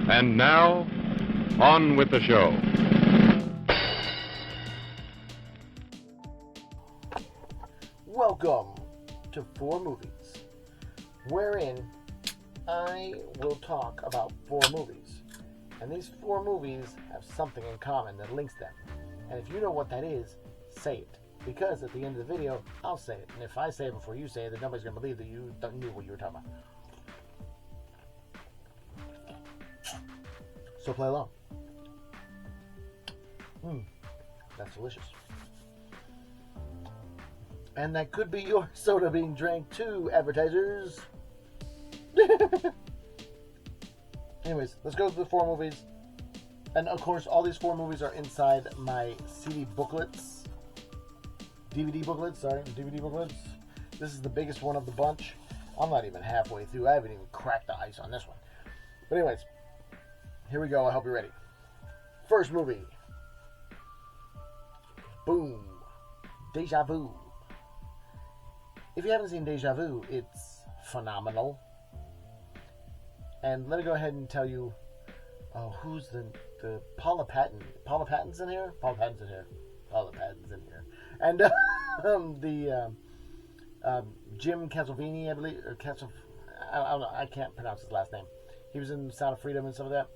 And now, on with the show. Welcome to 4 Movies, wherein I will talk about 4 movies. And these 4 movies have something in common that links them. And if you know what that is, say it. Because at the end of the video, I'll say it. And if I say it before you say it, then nobody's going to believe that you knew what you were talking about. So play along. That's delicious. And that could be your soda being drank too, advertisers. Anyways, let's go to the 4 movies. And of course, all these 4 movies are inside my CD booklets. DVD booklets. This is the biggest one of the bunch. I'm not even halfway through. I haven't even cracked the ice on this one. But anyways, here we go. I hope you're ready. First movie. Boom. Deja Vu. If you haven't seen Deja Vu, it's phenomenal. And let me go ahead and tell you, who's the Paula Patton. Paula Patton's in here? Paula Patton's in here. And Jim Castelvini, I believe, or I don't know, I can't pronounce his last name. He was in Sound of Freedom and some of that,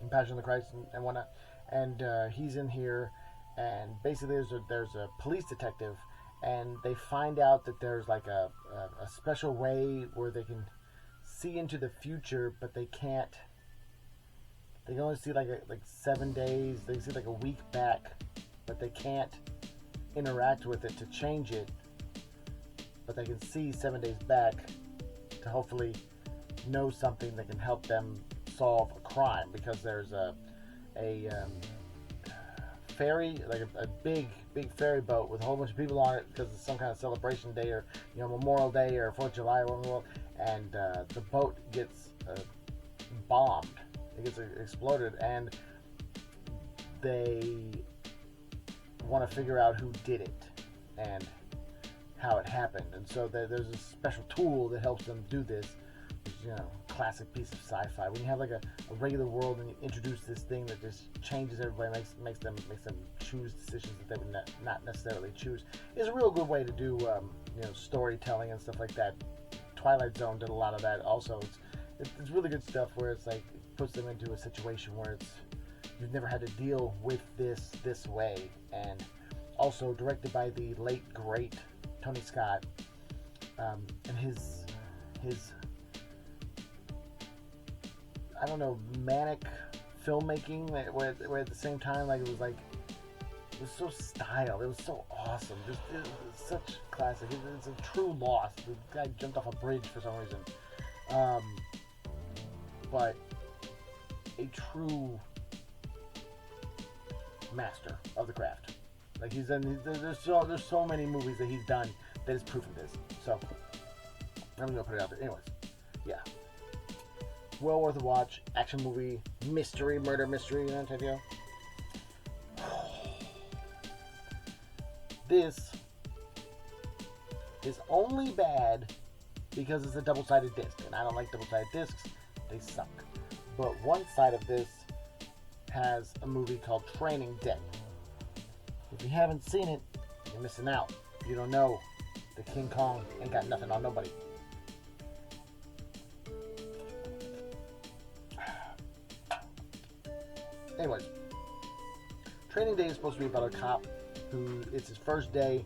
and Passion of the Christ and whatnot. And he's in here, and basically there's a police detective, and they find out that there's like a special way where they can see into the future, but they can't. They can only see like 7 days. They can see like a week back, but they can't interact with it to change it. But they can see 7 days back to hopefully know something that can help them solve a crime, because there's a ferry, like a big ferry boat with a whole bunch of people on it, because it's some kind of celebration day, or Memorial Day or 4th of July or whatever, and the boat gets bombed. It gets exploded, and they want to figure out who did it and how it happened. And so there's a special tool that helps them do this, which is, classic piece of sci-fi. When you have like a regular world and you introduce this thing that just changes everybody, makes them choose decisions that they would not necessarily choose, is a real good way to do storytelling and stuff like that. Twilight Zone did a lot of that also. It's really good stuff where it's like it puts them into a situation where you've never had to deal with this way. And also directed by the late great Tony Scott, and his I don't know, manic filmmaking where at the same time it was so styled. It was so awesome. It was such classic. It's a true loss. The guy jumped off a bridge for some reason. But a true master of the craft. Like there's so many movies that he's done that is proof of this. So I'm gonna put it out there. Anyways, yeah. Well worth a watch. Action movie, murder mystery, type of deal. This is only bad because it's a double-sided disc, and I don't like double-sided discs. They suck. But one side of this has a movie called Training Day. If you haven't seen it, you're missing out. You don't know that King Kong ain't got nothing on nobody. Anyways, Training Day is supposed to be about a cop who, it's his first day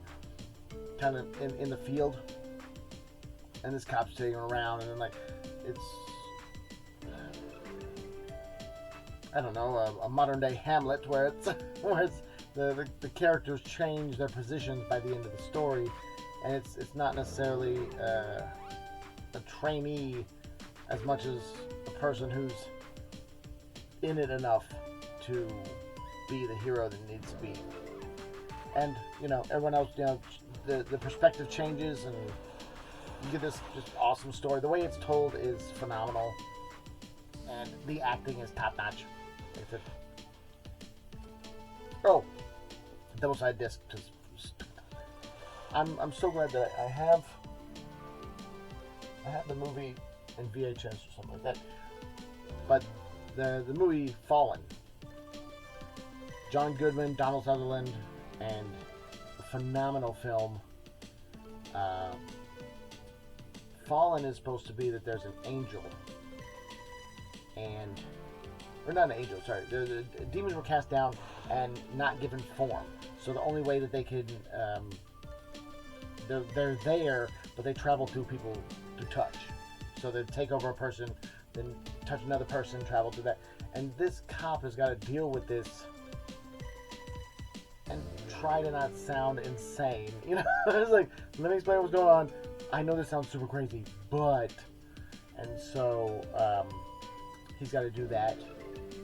kind of in the field, and this cop's taking him around, and then it's I don't know, a modern day Hamlet where the characters change their positions by the end of the story, and it's not necessarily a trainee as much as a person who's in it enough to be the hero that needs to be. And everyone else, the perspective changes, and you get this just awesome story. The way it's told is phenomenal, and the acting is top notch. Double-sided disc. I'm so glad that I have the movie in VHS or something like that. But the movie Fallen. John Goodman, Donald Sutherland, and a phenomenal film. Fallen is supposed to be that there's an angel, or not an angel, sorry. The demons were cast down and not given form. So the only way that they can, they're there, but they travel through people to touch. So they take over a person, then touch another person, travel through that. And this cop has got to deal with this and try to not sound insane. You know, it's like, let me explain what's going on. I know this sounds super crazy, but... And so he's got to do that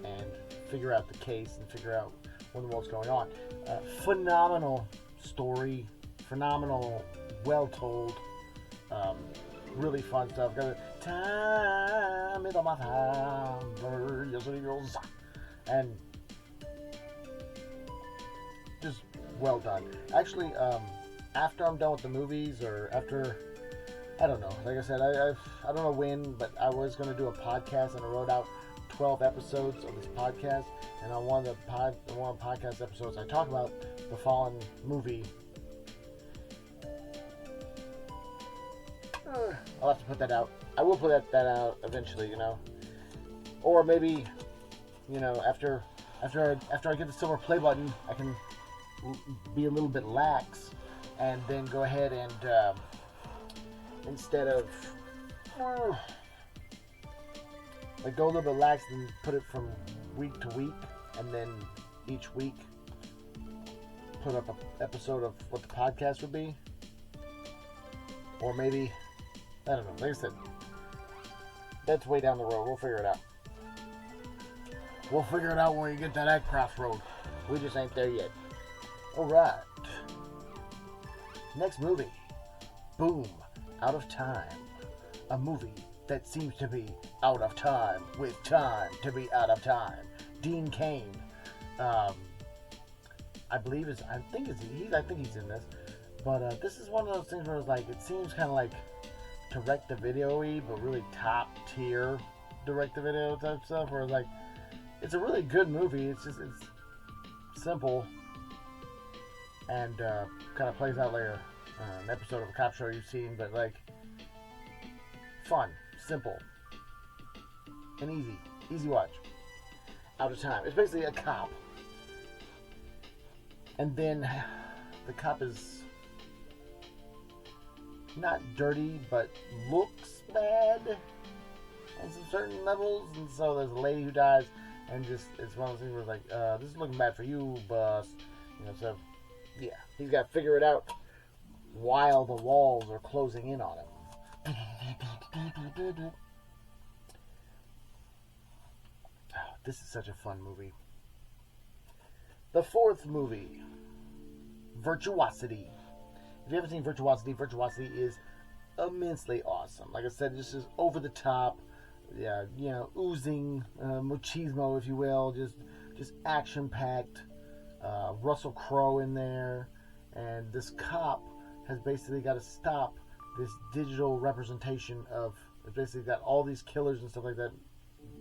and figure out the case and figure out what in the world's going on. Phenomenal story, phenomenal, well told, really fun stuff. Got time is on my time, yes it is, and just well done. Actually, after I'm done with the movies, or after, I don't know. Like I said, I don't know when, but I was going to do a podcast, and I wrote out 12 episodes of this podcast. And on one of the podcast episodes, I talk about the Fallen movie. I'll have to put that out. I will put that out eventually, you know. Or maybe, you know, after I get the silver play button, I can be a little bit lax, and then go ahead and instead of like go a little bit lax and put it from week to week, and then each week put up an episode of what the podcast would be. Or maybe, I don't know, like I said, that's way down the road. We'll figure it out. We'll figure it out when we get to that crossroad. We just ain't there yet. Alright. Next movie. Boom. Out of Time. A movie that seems to be out of time with time to be out of time. Dean Cain. I think he's in this. But this is one of those things where it's like, it seems kind of like direct-to-video-y, but really top-tier direct-to-video type stuff, where it's like, it's a really good movie. It's simple, and kind of plays out like an episode of a cop show you've seen, but like, fun, simple, and easy watch. Out of Time. It's basically a cop, and then the cop is not dirty, but looks bad on some certain levels, and so there's a lady who dies, and just, it's one of those things where it's like, this is looking bad for you, boss. You know, so, yeah, he's got to figure it out while the walls are closing in on him. This is such a fun movie. The fourth movie, Virtuosity. If you haven't seen Virtuosity, Virtuosity is immensely awesome. Like I said, this is over the top, yeah, you know, oozing machismo, if you will, just action packed. Russell Crowe in there, and this cop has basically got to stop this digital representation of. It's basically got all these killers and stuff like that.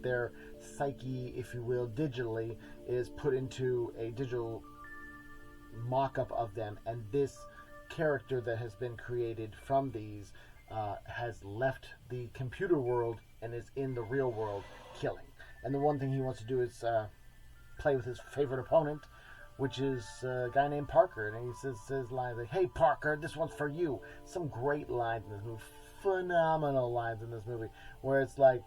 Their psyche, if you will, digitally is put into a digital mock-up of them, and this character that has been created from these has left the computer world and is in the real world killing. And the one thing he wants to do is play with his favorite opponent, which is a guy named Parker. And he says lines like, "Hey Parker, this one's for you." Some great lines in this movie, phenomenal lines in this movie, where it's like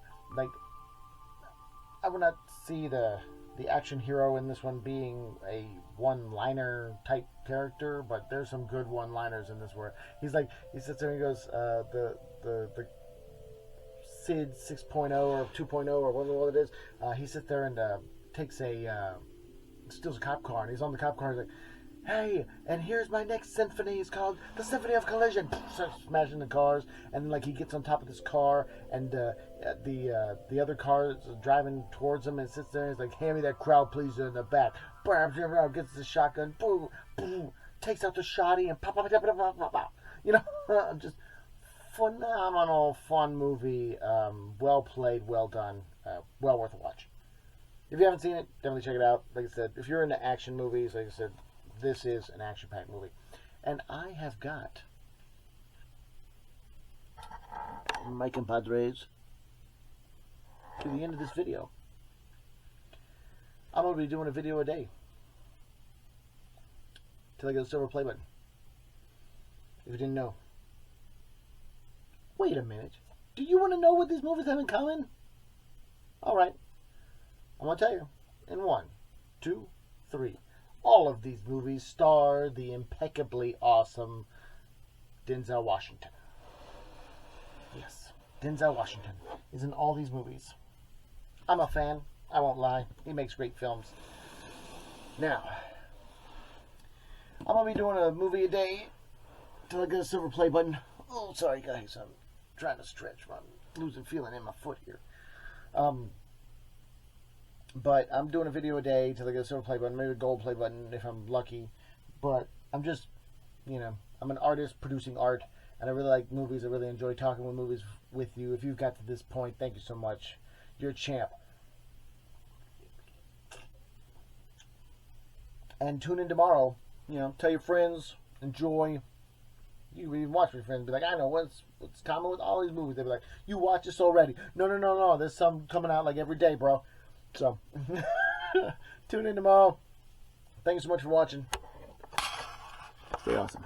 I would not see the action hero in this one being a one-liner type character, but there's some good one-liners in this where he sits there and he goes, the Sid 6.0 or 2.0 or whatever it is, he sits there and steals a cop car, and he's on the cop car, he's like, "Hey, and here's my next symphony. It's called the Symphony of Collision." Starts smashing the cars, and like he gets on top of this car, and the other car is driving towards him, and sits there and he's like, "Hand me that crowd pleaser in the back." Gets the shotgun, boom, boom, takes out the shotty, and pop, pop, pop, pop, pop, pop. You know, just phenomenal, fun movie. Well played, well done, well worth a watch. If you haven't seen it, definitely check it out. Like I said, if you're into action movies, like I said, this is an action-packed movie. And I have got my compadres to the end of this video. I'm going to be doing a video a day till I get a silver play button. If you didn't know. Wait a minute. Do you want to know what these movies have in common? Alright. I'm going to tell you. In 1, 2, 3. All of these movies star the impeccably awesome Denzel Washington. Yes. Denzel Washington is in all these movies. I'm a fan. I won't lie. He makes great films. Now, I'm going to be doing a movie a day till I get a silver play button. Oh, sorry guys. I'm trying to stretch. I'm losing feeling in my foot here. But I'm doing a video a day till I get a silver play button, maybe a gold play button if I'm lucky. But I'm just, I'm an artist producing art, and I really like movies. I really enjoy talking with movies with you. If you've got to this point, thank you so much. You're a champ. And tune in tomorrow. Tell your friends, enjoy. You even watch with your friends. Be like, I know what's common with all these movies. They'll be like, you watch this already. No. There's some coming out like every day, bro. So, tune in tomorrow. Thank you so much for watching. Stay awesome.